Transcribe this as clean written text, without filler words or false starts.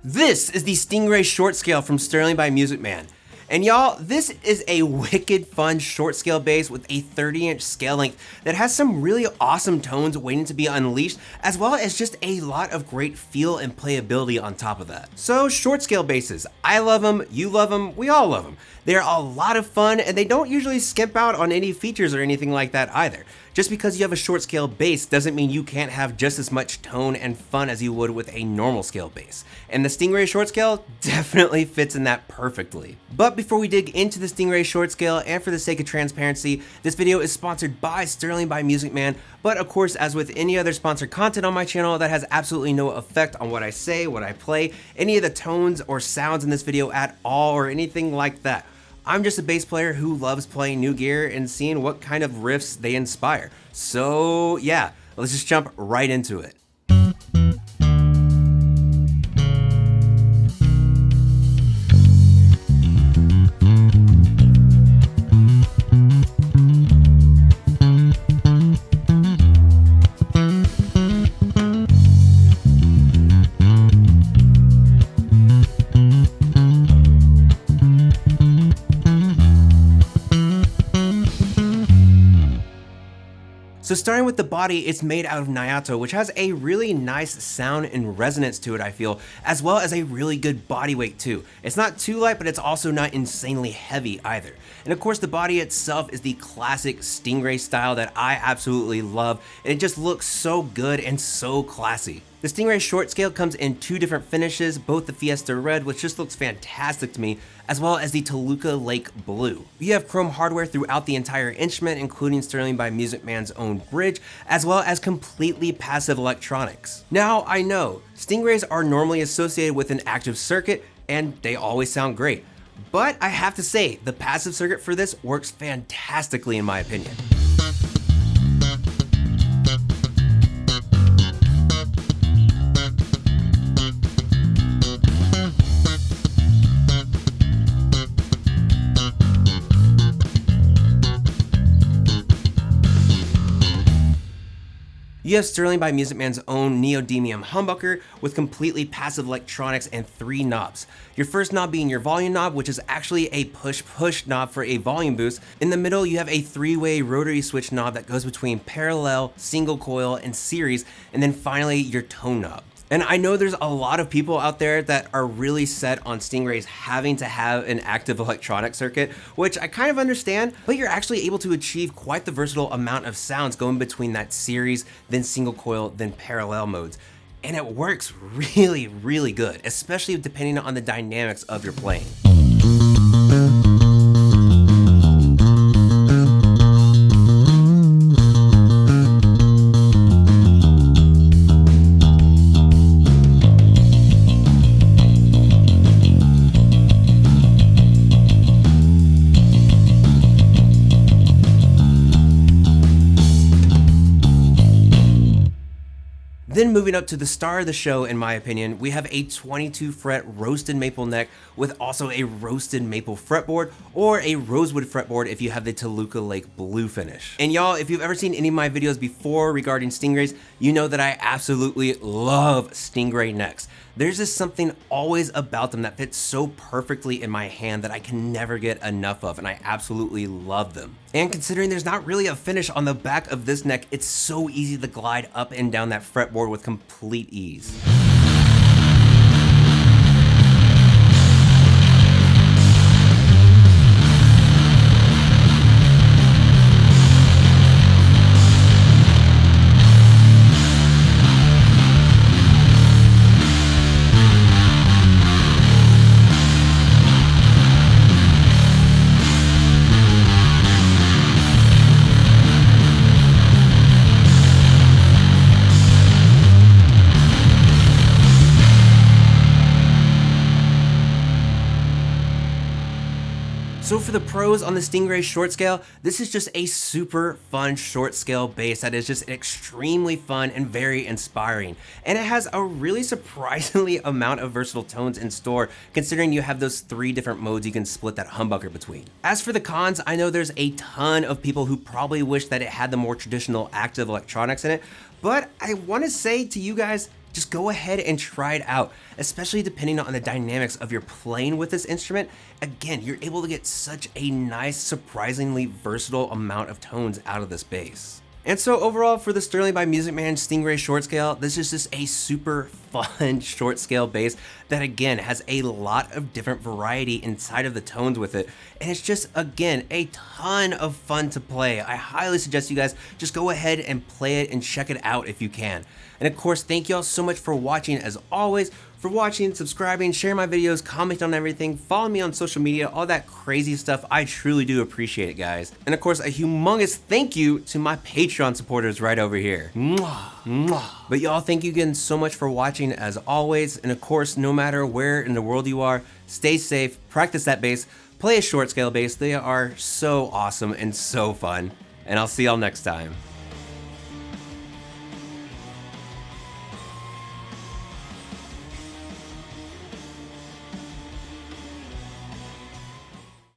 This is the Stingray short scale from Sterling by Music Man. And y'all, this is a wicked fun short scale bass with a 30-inch scale length that has some really awesome tones waiting to be unleashed, as well as just a lot of great feel and playability on top of that. So short scale basses, I love them, you love them, we all love them. They're a lot of fun and they don't usually skimp out on any features or anything like that either. Just because you have a short scale bass doesn't mean you can't have just as much tone and fun as you would with a normal scale bass. And the Stingray short scale definitely fits in that perfectly. But before we dig into the Stingray short scale, and for the sake of transparency, this video is sponsored by Sterling by Music Man. But of course, as with any other sponsored content on my channel, that has absolutely no effect on what I say, what I play, any of the tones or sounds in this video at all, or anything like that. I'm just a bass player who loves playing new gear and seeing what kind of riffs they inspire. So yeah, let's just jump right into it. So starting with the body, it's made out of Nyato, which has a really nice sound and resonance to it, I feel, as well as a really good body weight too. It's not too light, but it's also not insanely heavy either. And of course, the body itself is the classic Stingray style that I absolutely love, and it just looks so good and so classy. The Stingray short scale comes in two different finishes, both the Fiesta Red, which just looks fantastic to me, as well as the Toluca Lake Blue. You have chrome hardware throughout the entire instrument, including Sterling by Music Man's own bridge, as well as completely passive electronics. Now, I know, Stingrays are normally associated with an active circuit, and they always sound great. But I have to say, the passive circuit for this works fantastically in my opinion. You have Sterling by Music Man's own neodymium humbucker with completely passive electronics and 3 knobs. Your first knob being your volume knob, which is actually a push-push knob for a volume boost. In the middle, you have a 3-way rotary switch knob that goes between parallel, single coil, and series, and then finally your tone knob. And I know there's a lot of people out there that are really set on Stingrays having to have an active electronic circuit, which I kind of understand, but you're actually able to achieve quite the versatile amount of sounds going between that series, then single coil, then parallel modes. And it works really, really good, especially depending on the dynamics of your playing. Then moving up to the star of the show, in my opinion, we have a 22 fret roasted maple neck with also a roasted maple fretboard, or a rosewood fretboard if you have the Toluca Lake Blue finish. And y'all, if you've ever seen any of my videos before regarding Stingrays, you know that I absolutely love Stingray necks. There's just something always about them that fits so perfectly in my hand that I can never get enough of, and I absolutely love them. And considering there's not really a finish on the back of this neck, it's so easy to glide up and down that fretboard with complete ease. So for the pros on the Stingray short scale, this is just a super fun short scale bass that is just extremely fun and very inspiring. And it has a really surprisingly amount of versatile tones in store, considering you have those 3 different modes you can split that humbucker between. As for the cons, I know there's a ton of people who probably wish that it had the more traditional active electronics in it, but I want to say to you guys, just go ahead and try it out, especially depending on the dynamics of your playing with this instrument. Again, you're able to get such a nice, surprisingly versatile amount of tones out of this bass. And so overall, for the Sterling by Music Man Stingray short scale, this is just a super fun short scale bass that again has a lot of different variety inside of the tones with it. And it's just, again, a ton of fun to play. I highly suggest you guys just go ahead and play it and check it out if you can. And of course, thank you all so much for watching as always, for watching, subscribing, sharing my videos, comment on everything, follow me on social media, all that crazy stuff. I truly do appreciate it, guys. And of course, a humongous thank you to my Patreon supporters right over here. Mwah, mwah. But y'all, thank you again so much for watching as always. And of course, no matter where in the world you are, stay safe, practice that bass, play a short scale bass. They are so awesome and so fun. And I'll see y'all next time.